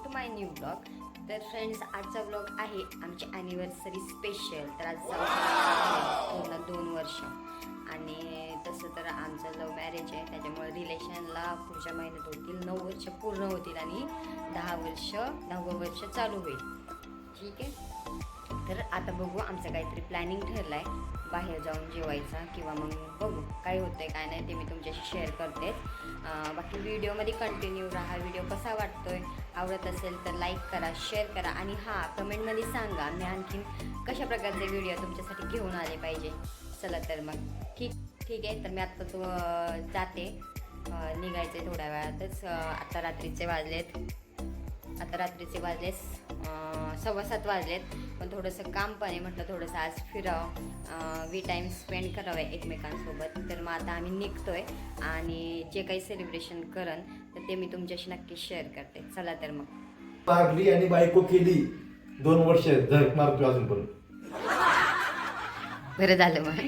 To my new blog. तर friends, आजचा blog आहे आमची ॲनिव्हर्सरी स्पेशल. तर आज पूर्ण 2 वर्ष. आणि तसं तर आमचं लव्ह मॅरेज आहे, त्याच्यामुळे रिलेशनला पुढच्या महिन्यात होतील 9 वर्ष पूर्ण होतील आणि 10वं वर्ष चालू होईल. ठीक आहे. तर आता बघू, आमचं काहीतरी प्लॅनिंग ठरलं आहे बाहेर जाऊन जेवायचा, किंवा मग बघू काय होतं आहे काय नाही ते मी तुमच्याशी शेअर करते. बाकी व्हिडिओमध्ये कंटिन्यू राहा. व्हिडिओ कसा वाटतो आहे, आवडत असेल तर लाईक करा, शेअर करा आणि हां, कमेंटमध्ये सांगा मी आणखीन कशा प्रकारचे व्हिडिओ तुमच्यासाठी घेऊन आले पाहिजे. चला तर मग ठीक आहे. तर मी आत्ता जाते, निघायचं आहे थोड्या वेळातच. आता रात्रीचे वाजलेत 7:15 वाजलेत. पण थोडंसं काम पण आहे, म्हटलं थोडंसं आज फिरावं, टाईम स्पेंड करावं एकमेकांसोबत. तर मग आता आम्ही निघतो आहे आणि जे काही सेलिब्रेशन करन तर ते मी तुमच्याशी नक्की शेअर करते. चला तर मग. मारली आणि बायको केली 2 वर्ष झरक मारतो अजून पण. बरं झालं मग.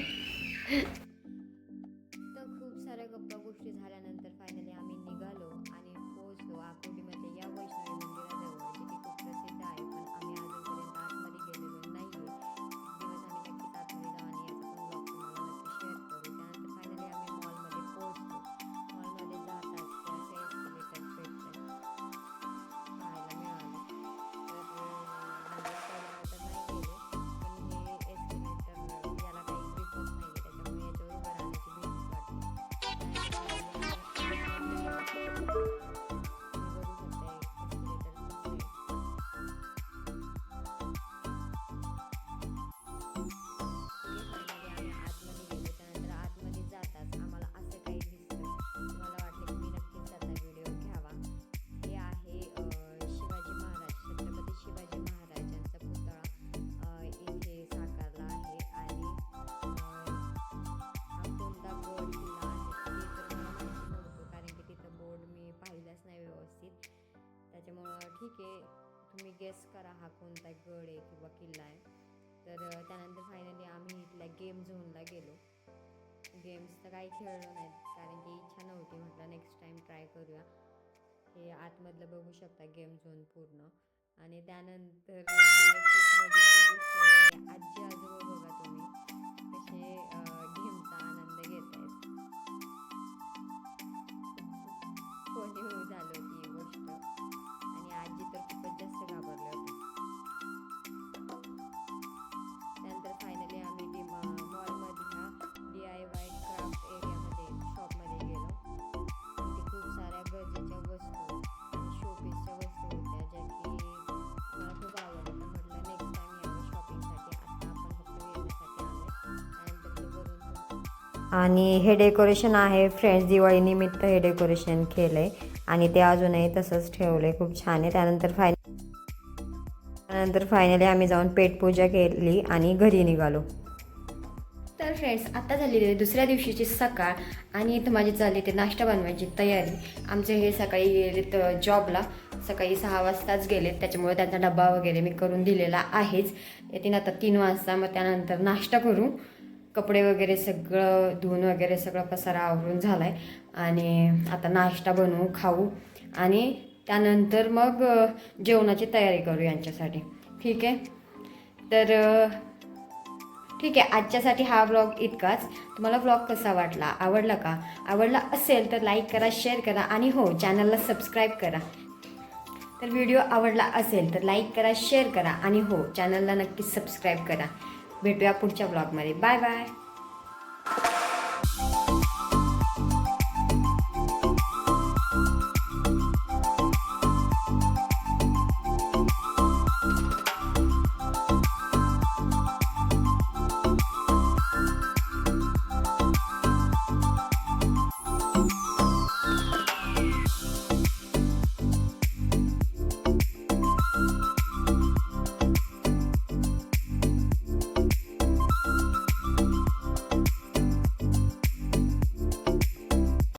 तर खूप साऱ्या गप्पा गोष्टी झाल्यानंतर फायनली आम्ही निघालो आणि पोहोचलो आकुर्डीमध्ये या वैष्णवी मंदिराजवळ, जे की खूप प्रसिद्ध आहे. पण आम्ही अजूनपर्यंत आतमध्ये गेलेलो नाही आहे. एक दिवस आम्ही नक्कीच आतमध्ये जाऊ आणि याचा पण ब्लॉग तुम्हाला नक्की शेअर करू. त्यानंतर फायनली आम्ही मॉलमध्ये पोहोचलो. मॉलमध्ये जाताच असे एस्केलेटर भेटतात पाहायला मिळाले. तर तर नाही गेले, पण हे एस्केलेटर याला काही ग्रिपच नाही आहे, त्याच्यामुळे याच्यावर उभं राहण्याची भीतीच आतमध्ये जाताच आम्हाला असं काही दिसलं. मला वाटलं की मी नक्कीच त्याचा व्हिडिओ घ्यावा. हे आहे शिवाजी महाराज, छत्रपती शिवाजी महाराजांचा पुतळा इथे साकारला आहे. आणि हा कोणता गड किल्ला आहे ते तर मला माहिती नव्हतं, कारण की तिथं बोर्ड मी पाहिलाच नाही व्यवस्थित. त्याच्यामुळं ठीक आहे, तुम्ही गेस करा हा कोणता गड आहे किंवा किल्ला आहे. तर त्यानंतर फायनली आम्ही इथल्या गेम झोनला गेलो. गेम्स तर काही खेळलो नाहीत, कारण की इच्छा नव्हती. म्हटलं नेक्स्ट टाईम ट्राय करूया. हे आतमधलं बघू शकता गेम झोन पूर्ण. आणि त्यानंतर ही एक खूप मजेची गोष्ट आहे, हे आजी आजोबा बघा तुम्ही कसे गेमचा आनंद घेत आहेत. कोणी झाली होती ही गोष्ट, आणि आजी तर खूपच जास्त घाबरले होते. त्यानंतर फायनली आम्ही मॉलमधल्या DIY क्राफ्ट एरियामध्ये शॉपमध्ये गेलो. तिथे खूप साऱ्या गरजेच्या वस्तू आणि शोपीसच्या वस्तू होत्या, ज्या की मला खूप आवडल्या. म्हटलं नेक्स्ट टाईम यावं शॉपिंगसाठी. आता आपण फक्त वेळेसाठी आलो. त्यानंतर ते वरून आणि हे डेकोरेशन आहे फ्रेंड्स, दिवाळीनिमित्त हे डेकोरेशन केलं आहे आणि ते अजूनही तसंच ठेवलं आहे. खूप छान आहे. त्यानंतर फायनली आम्ही जाऊन पेटपूजा केली आणि घरी निघालो. तर फ्रेंड्स, आता झालेली आहे दुसऱ्या दिवशीची सकाळ आणि इथं माझी चालली ते नाश्ता बनवायची तयारी. आमचे हे सकाळी गेलेत जॉबला, सकाळी 6 वाजताच गेलेत, त्याच्यामुळे त्यांचा डबा वगैरे मी करून दिलेला आहेच. येतील आता 3 वाजता. मग त्यानंतर नाश्ता करू, कपडे वगैरे सगळं धुवून वगैरे सगळं पसारा आवरून झाला आहे. आणि आता नाश्ता बनवू, खाऊ आणि त्यानंतर मग जेवणाची तयारी करू यांच्यासाठी. ठीक आहे. तर ठीक आहे, आजच्यासाठी हा व्लॉग इतकाच. तुम्हाला व्लॉग कसा वाटला, आवडला का? आवडला असेल तर लाईक करा, शेअर करा आणि हो, चॅनलला सबस्क्राईब करा. तर व्हिडिओ आवडला असेल तर लाईक करा, शेअर करा आणि हो, चॅनलला नक्की सबस्क्राईब करा. भेटूया पुढच्या व्लॉगमध्ये. Bye bye.